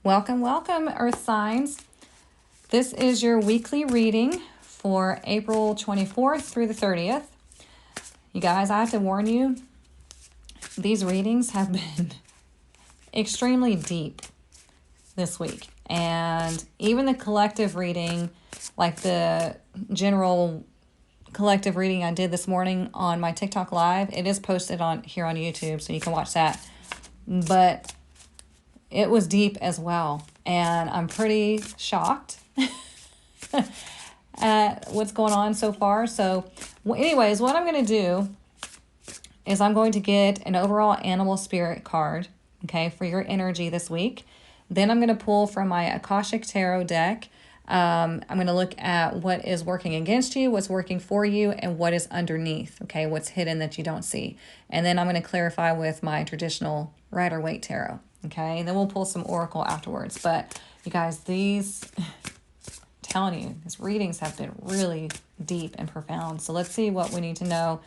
Welcome, welcome, Earth signs. This is your weekly reading for April 24th through the 30th. You guys, I have to warn you, these readings have been extremely deep this week. And even the collective reading, like the general collective reading I did this morning on my TikTok live, it is posted on here on YouTube, so you can watch that. But it was deep as well, and I'm pretty shocked at what's going on so far. So anyways, what I'm going to do is I'm going to get an overall animal spirit card, okay, for your energy this week. Then I'm going to pull from my Akashic Tarot deck. I'm going to look at what is working against you, what's working for you, and what is underneath, okay, what's hidden that you don't see. And then I'm going to clarify with my traditional Rider-Waite Tarot, okay? And then we'll pull some Oracle afterwards. But you guys, these, I'm telling you, these readings have been really deep and profound. So let's see what we need to know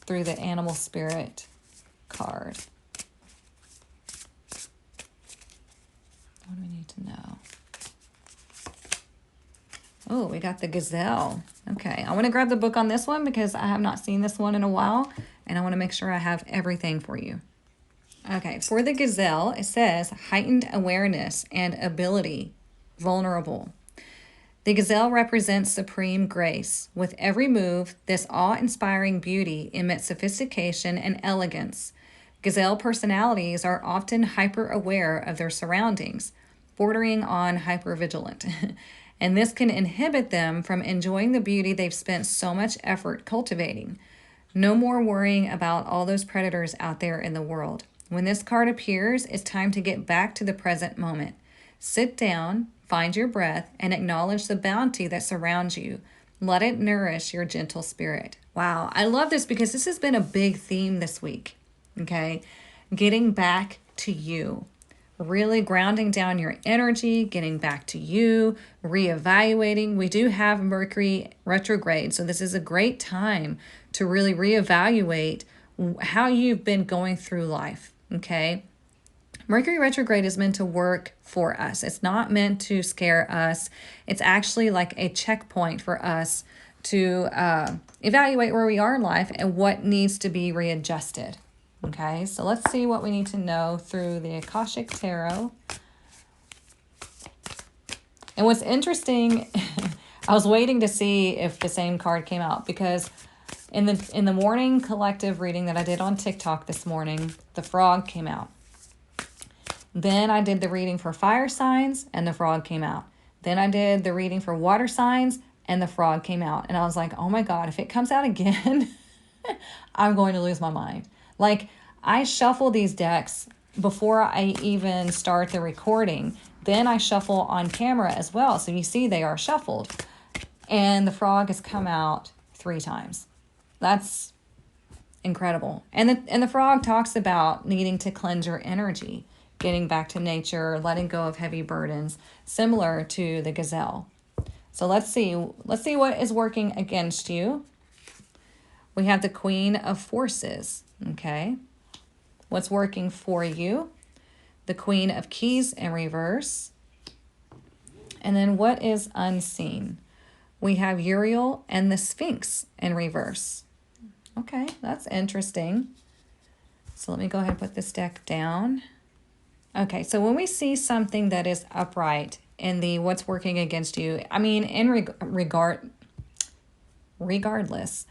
through the Animal Spirit card. What do we need to know? Oh, we got the Gazelle. Okay, I want to grab the book on this one because I have not seen this one in a while, and I want to make sure I have everything for you. Okay, for the Gazelle, it says heightened awareness and ability, vulnerable. The Gazelle represents supreme grace. With every move, this awe-inspiring beauty emits sophistication and elegance. Gazelle personalities are often hyper-aware of their surroundings, bordering on hyper-vigilant. And this can inhibit them from enjoying the beauty they've spent so much effort cultivating. No more worrying about all those predators out there in the world. When this card appears, it's time to get back to the present moment. Sit down, find your breath, and acknowledge the bounty that surrounds you. Let it nourish your gentle spirit. Wow, I love this because this has been a big theme this week, okay? Getting back to you. Really grounding down your energy, getting back to you, reevaluating. We do have Mercury retrograde, so this is a great time to really reevaluate how you've been going through life, okay? Mercury retrograde is meant to work for us. It's not meant to scare us. It's actually like a checkpoint for us to evaluate where we are in life and what needs to be readjusted. Okay, so let's see what we need to know through the Akashic Tarot. And what's interesting, I was waiting to see if the same card came out because in the morning collective reading that I did on TikTok this morning, the frog came out. Then I did the reading for fire signs and the frog came out. Then I did the reading for water signs and the frog came out. And I was like, oh my God, if it comes out again, I'm going to lose my mind. Like, I shuffle these decks before I even start the recording. Then I shuffle on camera as well. So you see they are shuffled. And the frog has come out 3 times. That's incredible. And the frog talks about needing to cleanse your energy, getting back to nature, letting go of heavy burdens, similar to the Gazelle. So let's see what is working against you. We have the Queen of Forces, okay? What's working for you? The Queen of Keys in reverse. And then what is unseen? We have Uriel and the Sphinx in reverse. Okay, that's interesting. So let me go ahead and put this deck down. Okay, so when we see something that is upright in the what's working against you, I mean, in regardless,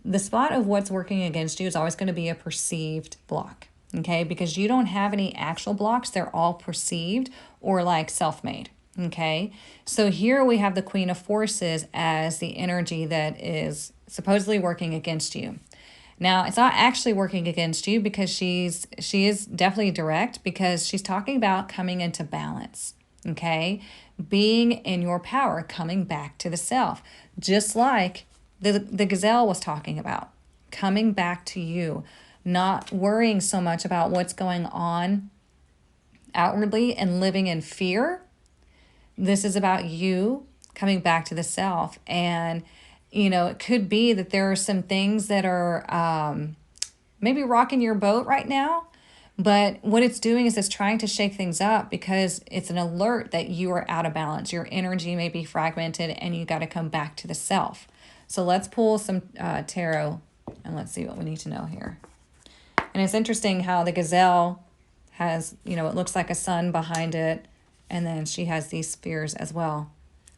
the spot of what's working against you is always going to be a perceived block, okay? Because you don't have any actual blocks. They're all perceived or like self-made, okay? So here we have the Queen of Forces as the energy that is supposedly working against you. Now, it's not actually working against you because she is definitely direct because she's talking about coming into balance, okay? Being in your power, coming back to the self, just like the Gazelle was talking about, coming back to you, not worrying so much about what's going on outwardly and living in fear. This is about you coming back to the self. And, you know, it could be that there are some things that are maybe rocking your boat right now, But what it's doing is it's trying to shake things up because it's an alert that you are out of balance. Your energy may be fragmented and you got to come back to the self. So let's pull some tarot and let's see what we need to know here. And it's interesting how the gazelle has, you know, it looks like a sun behind it. And then she has these spheres as well.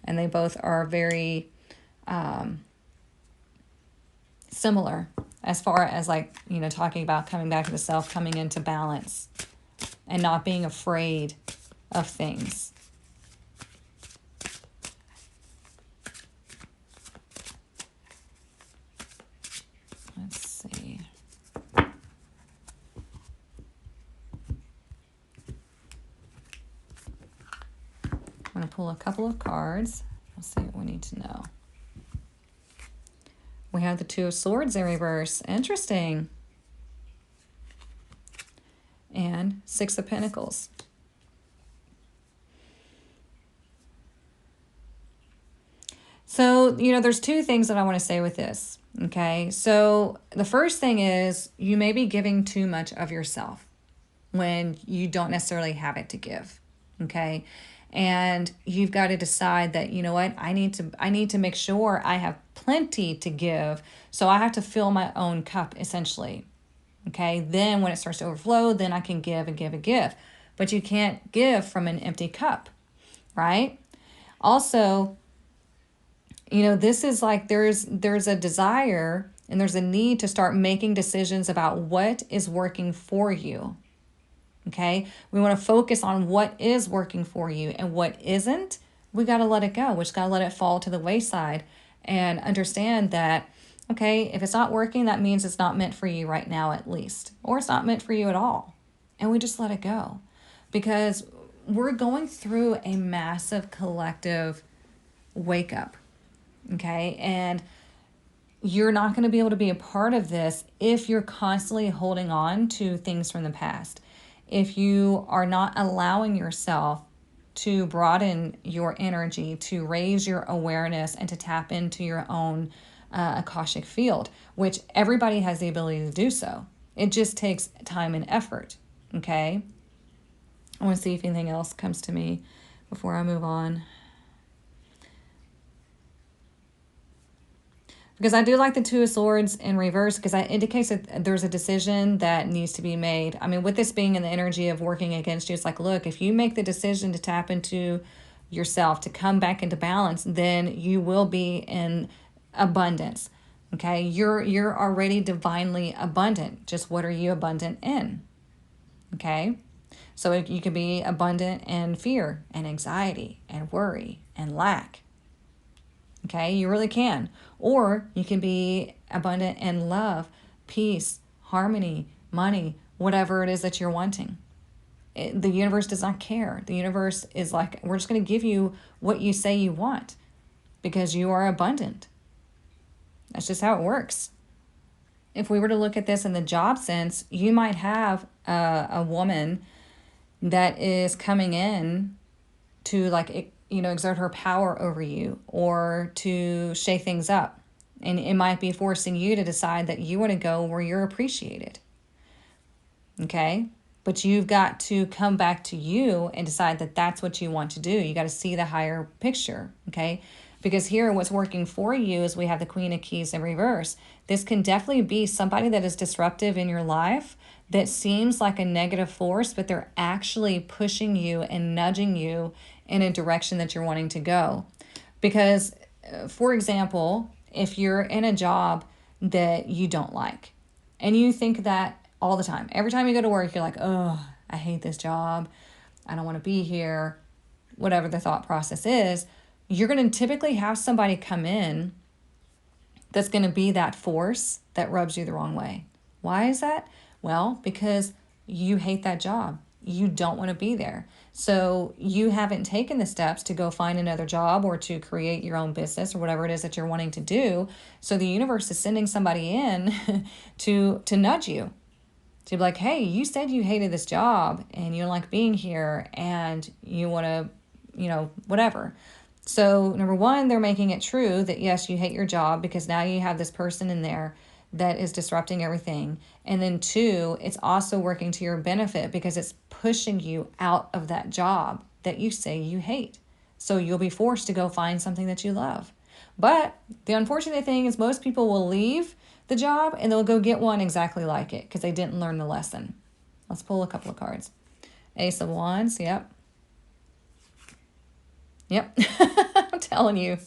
And they both are very similar as far as, like, you know, talking about coming back to the self, coming into balance and not being afraid of things. Let's see. I'm going to pull a couple of cards. Let's see what we need to know. We have the Two of Swords in reverse. Interesting. And Six of Pentacles. So, you know, there's two things that I want to say with this. Okay. So the first thing is you may be giving too much of yourself when you don't necessarily have it to give. Okay. And you've got to decide that, you know what, I need to make sure I have plenty to give. So I have to fill my own cup, essentially. Okay. Then when it starts to overflow, then I can give and give and give. But you can't give from an empty cup, right? Also, you know, this is like there's a desire and there's a need to start making decisions about what is working for you. Okay, we want to focus on what is working for you, and what isn't, we got to let it go. We just got to let it fall to the wayside and understand that, okay, if it's not working, that means it's not meant for you right now, at least, or it's not meant for you at all. And we just let it go, because we're going through a massive collective wake up. Okay, and you're not going to be able to be a part of this if you're constantly holding on to things from the past. If you are not allowing yourself to broaden your energy, to raise your awareness, and to tap into your own Akashic field, which everybody has the ability to do so. It just takes time and effort, okay? I want to see if anything else comes to me before I move on. Because I do like the Two of Swords in reverse, because that indicates that there's a decision that needs to be made. I mean, with this being in the energy of working against you, it's like, look, if you make the decision to tap into yourself, to come back into balance, then you will be in abundance. Okay, you're already divinely abundant. Just what are you abundant in? Okay, so you can be abundant in fear and anxiety and worry and lack. Okay, you really can. Or you can be abundant in love, peace, harmony, money, whatever it is that you're wanting. The universe does not care. The universe is like, we're just going to give you what you say you want because you are abundant. That's just how it works. If we were to look at this in the job sense, you might have a woman that is coming in to, like, you know, exert her power over you or to shake things up. And it might be forcing you to decide that you want to go where you're appreciated. Okay? But you've got to come back to you and decide that that's what you want to do. You got to see the higher picture. Okay? Because here what's working for you is we have the Queen of Keys in reverse. This can definitely be somebody that is disruptive in your life that seems like a negative force, but they're actually pushing you and nudging you in a direction that you're wanting to go. Because, for example, if you're in a job that you don't like and you think that all the time, every time you go to work, you're like, oh, I hate this job. I don't want to be here. Whatever the thought process is, you're going to typically have somebody come in that's going to be that force that rubs you the wrong way. Why is that? Well, because you hate that job. You don't want to be there. So you haven't taken the steps to go find another job or to create your own business or whatever it is that you're wanting to do. So the universe is sending somebody in to nudge you. To be like, hey, you said you hated this job and you don't like being here and you want to, you know, whatever. So number one, they're making it true that yes, you hate your job because now you have this person in there that is disrupting everything. And then 2, it's also working to your benefit because it's pushing you out of that job that you say you hate. So you'll be forced to go find something that you love. But the unfortunate thing is most people will leave the job and they'll go get one exactly like it because they didn't learn the lesson. Let's pull a couple of cards. Ace of Wands, yep. Yep, I'm telling you.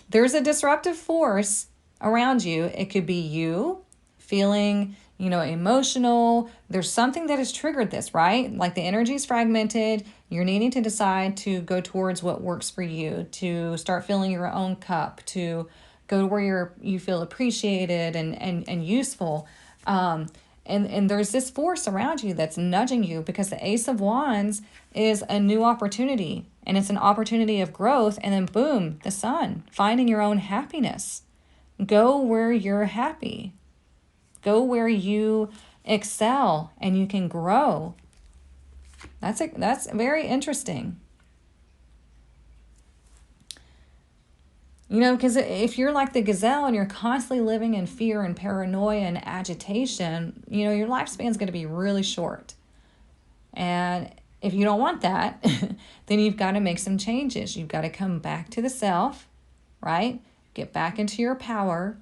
There's a disruptive force around you. It could be you feeling, emotional. There's something that has triggered this, right? Like the energy is fragmented. You're needing to decide to go towards what works for you, to start filling your own cup, to go to where you feel appreciated and useful. And there's this force around you that's nudging you because the Ace of Wands is a new opportunity, and it's an opportunity of growth. And then boom, the Sun, finding your own happiness. Go where you're happy. Go where you excel and you can grow. That's very interesting. Because if you're like the gazelle and you're constantly living in fear and paranoia and agitation, your lifespan is going to be really short. And if you don't want that, then you've got to make some changes. You've got to come back to the self, right? Get back into your power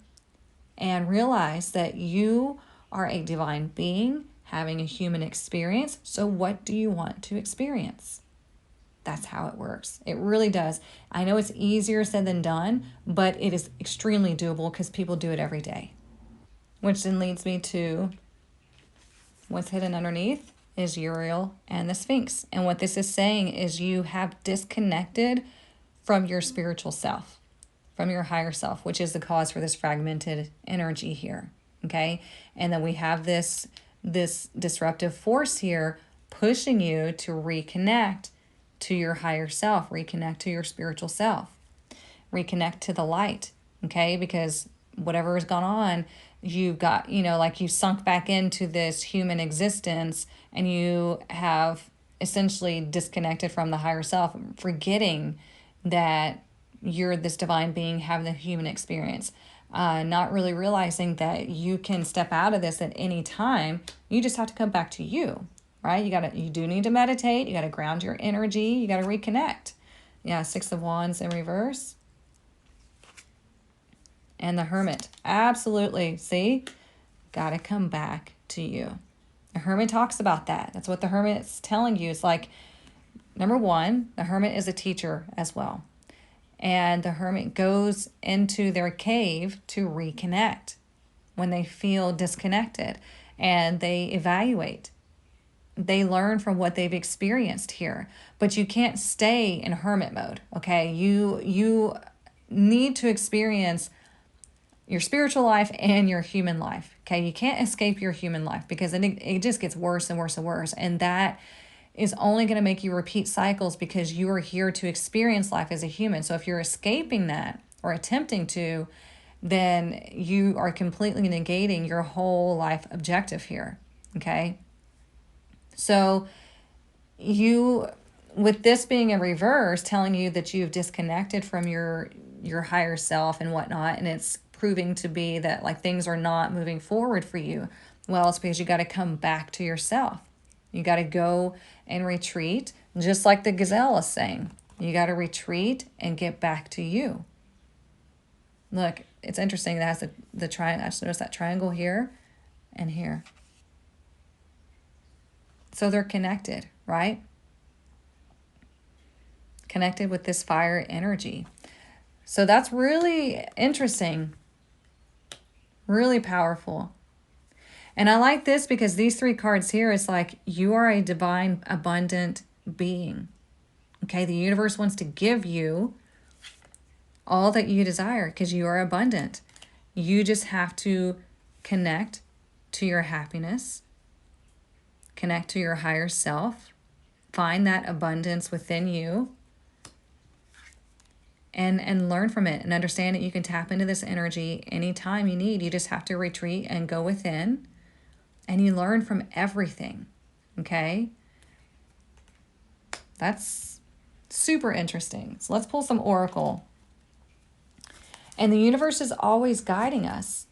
and realize that you are a divine being having a human experience. So what do you want to experience? That's how it works. It really does. I know it's easier said than done, but it is extremely doable because people do it every day. Which then leads me to what's hidden underneath is Uriel and the Sphinx. And what this is saying is you have disconnected from your spiritual self, from your higher self, which is the cause for this fragmented energy here. Okay? And then we have this disruptive force here pushing you to reconnect to your higher self, reconnect to your spiritual self, reconnect to the light, okay? Because whatever has gone on, you've got, like you sunk back into this human existence and you have essentially disconnected from the higher self, forgetting that you're this divine being having the human experience. Not really realizing that you can step out of this at any time. You just have to come back to you. Right? You do need to meditate. You got to ground your energy. You got to reconnect. Yeah, 6 of Wands in reverse. And the Hermit. Absolutely. See? Got to come back to you. The Hermit talks about that. That's what the Hermit's telling you. It's like, number 1, the Hermit is a teacher as well. And the Hermit goes into their cave to reconnect when they feel disconnected. And they evaluate. They learn from what they've experienced here. But you can't stay in hermit mode, okay? You need to experience your spiritual life and your human life, okay? You can't escape your human life because it just gets worse and worse and worse. And that is only going to make you repeat cycles because you are here to experience life as a human. So if you're escaping that or attempting to, then you are completely negating your whole life objective here, okay? So with this being in reverse, telling you that you've disconnected from your higher self and whatnot, and it's proving to be that like things are not moving forward for you. Well, it's because you got to come back to yourself. You got to go and retreat, just like the gazelle is saying. You got to retreat and get back to you. Look, it's interesting. That has the triangle. I just noticed that triangle here and here. So they're connected, right? Connected with this fire energy. So that's really interesting. Really powerful. And I like this because these 3 cards here is like you are a divine, abundant being. Okay, the universe wants to give you all that you desire because you are abundant. You just have to connect to your happiness. Connect to your higher self. Find that abundance within you. And learn from it and understand that you can tap into this energy anytime you need. You just have to retreat and go within. And you learn from everything. Okay? That's super interesting. So let's pull some oracle. And the universe is always guiding us.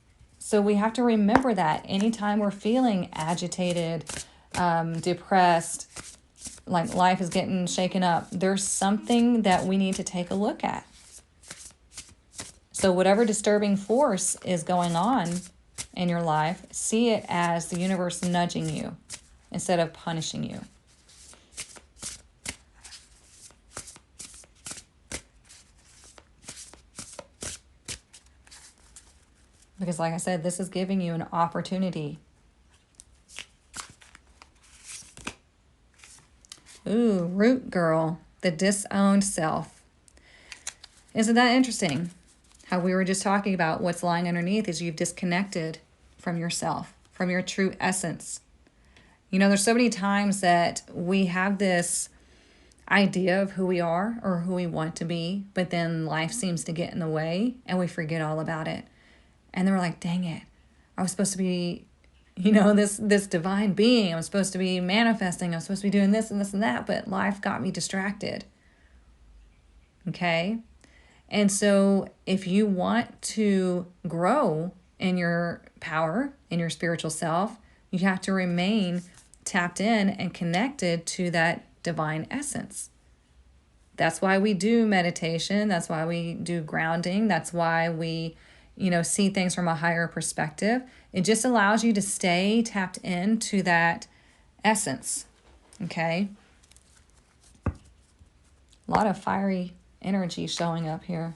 So we have to remember that anytime we're feeling agitated, depressed, like life is getting shaken up, there's something that we need to take a look at. So whatever disturbing force is going on in your life, see it as the universe nudging you instead of punishing you. Because like I said, this is giving you an opportunity. Ooh, root girl, the disowned self. Isn't that interesting? How we were just talking about what's lying underneath is you've disconnected from yourself, from your true essence. You know, there's so many times that we have this idea of who we are or who we want to be, but then life seems to get in the way and we forget all about it. And then we're like, dang it, I was supposed to be, you know, this divine being. I'm supposed to be manifesting. I'm supposed to be doing this and this and that, but life got me distracted. Okay? And so if you want to grow in your power, in your spiritual self, you have to remain tapped in and connected to that divine essence. That's why we do meditation. That's why we do grounding. That's why we, you know, see things from a higher perspective. It just allows you to stay tapped into that essence. Okay? A lot of fiery energy showing up here.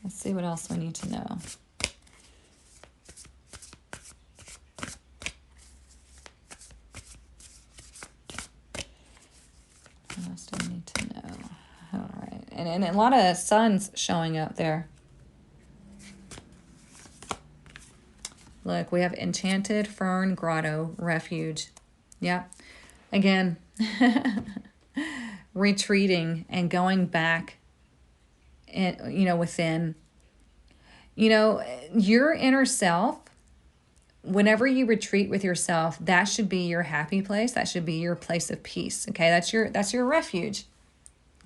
Let's see what else we need to know. What else do we need to know? All right. And a lot of suns showing up there. Look, we have Enchanted Fern Grotto Refuge. Yeah. Again, retreating and going back, and you know, within. You know, your inner self, whenever you retreat with yourself, that should be your happy place. That should be your place of peace. Okay, that's your refuge.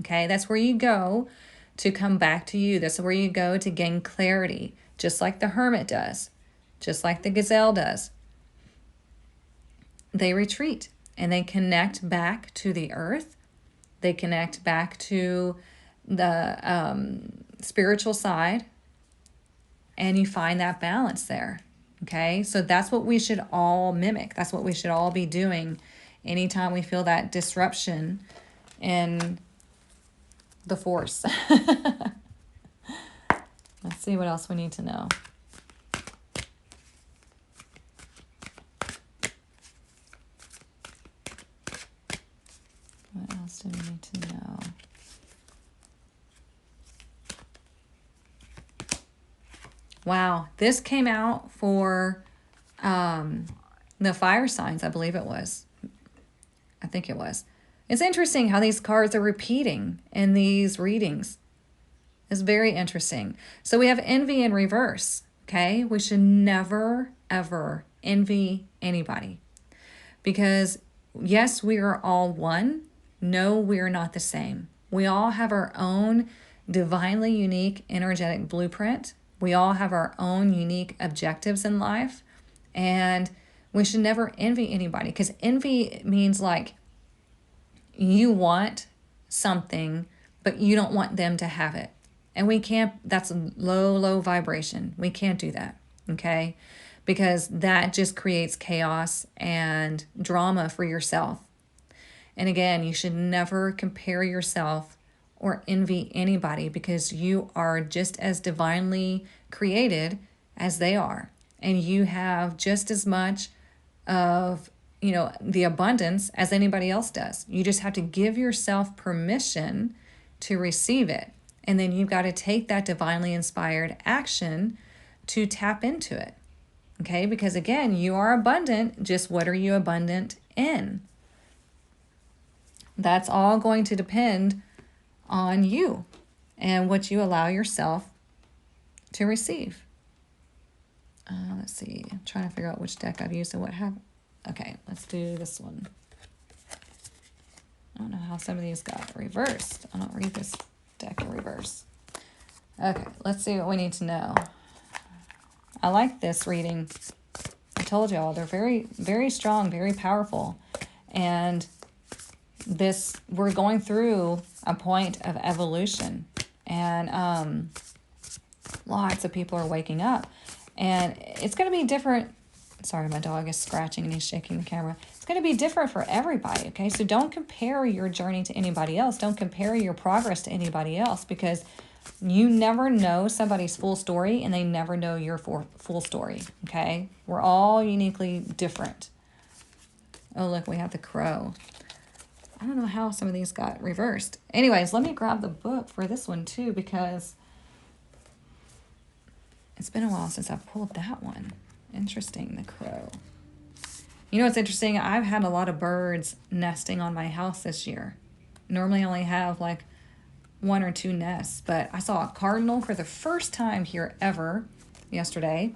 Okay, that's where you go to come back to you. That's where you go to gain clarity, just like the hermit does, just like the gazelle does. They retreat and they connect back to the earth. They connect back to the spiritual side, and you find that balance there. Okay, so that's what we should all mimic. That's what we should all be doing anytime we feel that disruption in the force. Let's see what else we need to know. What else do we need to know? Wow, this came out for the fire signs, I believe it was. I think it was. It's interesting how these cards are repeating in these readings. It's very interesting. So we have envy in reverse, okay? We should never, ever envy anybody. Because, yes, we are all one. No, we are not the same. We all have our own divinely unique energetic blueprint. We all have our own unique objectives in life, and we should never envy anybody, because envy means like you want something, but you don't want them to have it. And we can't, that's low vibration. We can't do that, okay? Because that just creates chaos and drama for yourself. And again, you should never compare yourself or envy anybody, because you are just as divinely created as they are. And you have just as much of, you know, the abundance as anybody else does. You just have to give yourself permission to receive it. And then you've got to take that divinely inspired action to tap into it. Okay? Because again, you are abundant. Just what are you abundant in? That's all going to depend on you and what you allow yourself to receive. Let's see. I'm trying to figure out which deck I've used and what have. Okay, let's do this one. I don't know how some of these got reversed. I don't read this deck in reverse. Okay, let's see what we need to know. I like this reading. I told y'all, they're very, very strong, very powerful. And we're going through a point of evolution. And lots of people are waking up. And it's going to be different. Sorry, my dog is scratching and he's shaking the camera. It's going to be different for everybody, okay? So don't compare your journey to anybody else. Don't compare your progress to anybody else, because you never know somebody's full story and they never know your full story, okay? We're all uniquely different. Oh, look, we have the crow. I don't know how some of these got reversed. Anyways, let me grab the book for this one too, because it's been a while since I pulled that one. Interesting, the crow. You know what's interesting? I've had a lot of birds nesting on my house this year. Normally I only have like 1 or 2 nests, but I saw a cardinal for the first time here ever yesterday.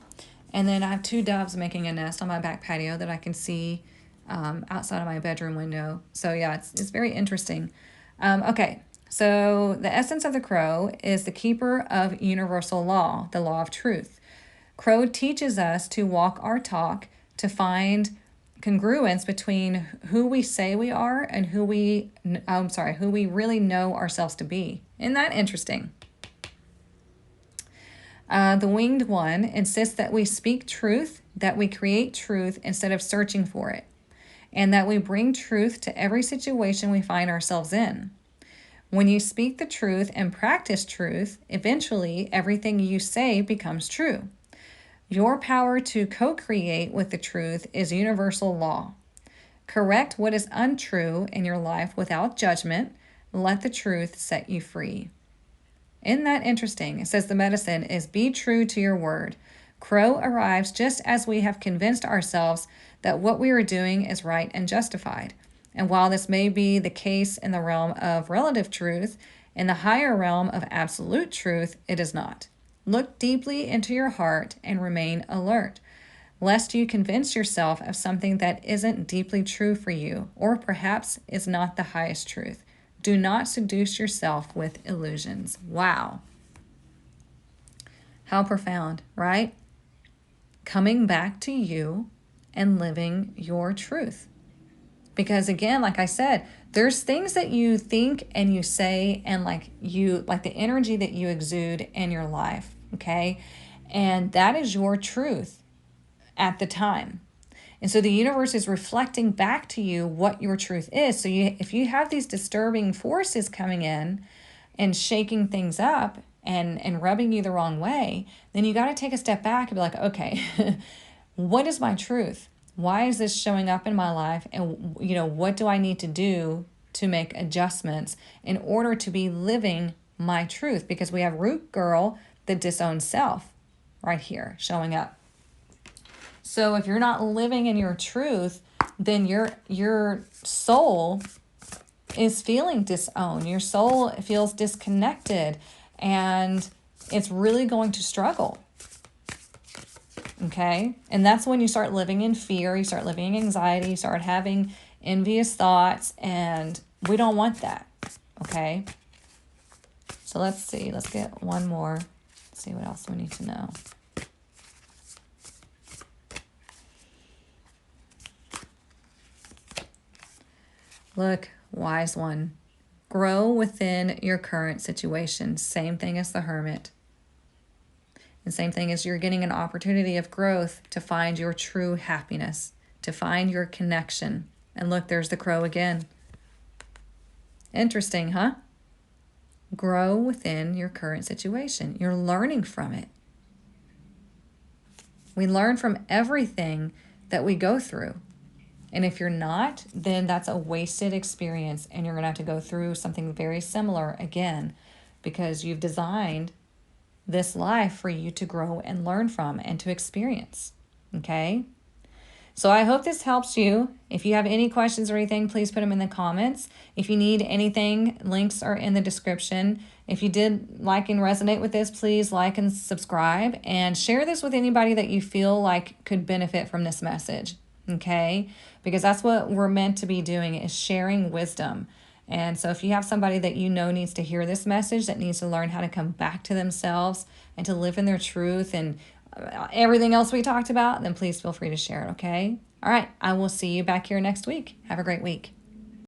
And then I have 2 doves making a nest on my back patio that I can see outside of my bedroom window. So yeah, it's very interesting. Okay, so the essence of the crow is the keeper of universal law, the law of truth. Crow teaches us to walk our talk, to find congruence between who we say we are and who we really know ourselves to be. Isn't that interesting? The winged one insists that we speak truth, that we create truth instead of searching for it, and that we bring truth to every situation we find ourselves in. When you speak the truth and practice truth, eventually everything you say becomes true. Your power to co-create with the truth is universal law. Correct what is untrue in your life without judgment. Let the truth set you free. Isn't that interesting? It says the medicine is be true to your word. Crow arrives just as we have convinced ourselves that what we are doing is right and justified. And while this may be the case in the realm of relative truth, in the higher realm of absolute truth, it is not. Look deeply into your heart and remain alert, lest you convince yourself of something that isn't deeply true for you, or perhaps is not the highest truth. Do not seduce yourself with illusions. Wow. How profound, right? Coming back to you and living your truth. Because again, like I said, there's things that you think and you say and like the energy that you exude in your life, okay? And that is your truth at the time. And so the universe is reflecting back to you what your truth is. So if you have these disturbing forces coming in and shaking things up and rubbing you the wrong way, then you got to take a step back and be like, okay, what is my truth? Why is this showing up in my life? And, what do I need to do to make adjustments in order to be living my truth? Because we have root girl, the disowned self, right here showing up. So if you're not living in your truth, then your soul is feeling disowned. Your soul feels disconnected, and it's really going to struggle. Okay? And that's when you start living in fear, you start living in anxiety, you start having envious thoughts, and we don't want that. Okay? So let's see. Let's get one more. Let's see what else we need to know. Look, wise one. Grow within your current situation. Same thing as the hermit. And same thing as you're getting an opportunity of growth to find your true happiness, to find your connection. And look, there's the crow again. Interesting, huh? Grow within your current situation. You're learning from it. We learn from everything that we go through. And if you're not, then that's a wasted experience, and you're going to have to go through something very similar again, because you've designed this life for you to grow and learn from and to experience. Okay? So I hope this helps you. If you have any questions or anything, please put them in the comments. If you need anything, links are in the description. If you did like and resonate with this, please like and subscribe, and share this with anybody that you feel like could benefit from this message. Okay? Because that's what we're meant to be doing, is sharing wisdom. And so if you have somebody that you know needs to hear this message, that needs to learn how to come back to themselves and to live in their truth and everything else we talked about, then please feel free to share it, okay? All right, I will see you back here next week. Have a great week.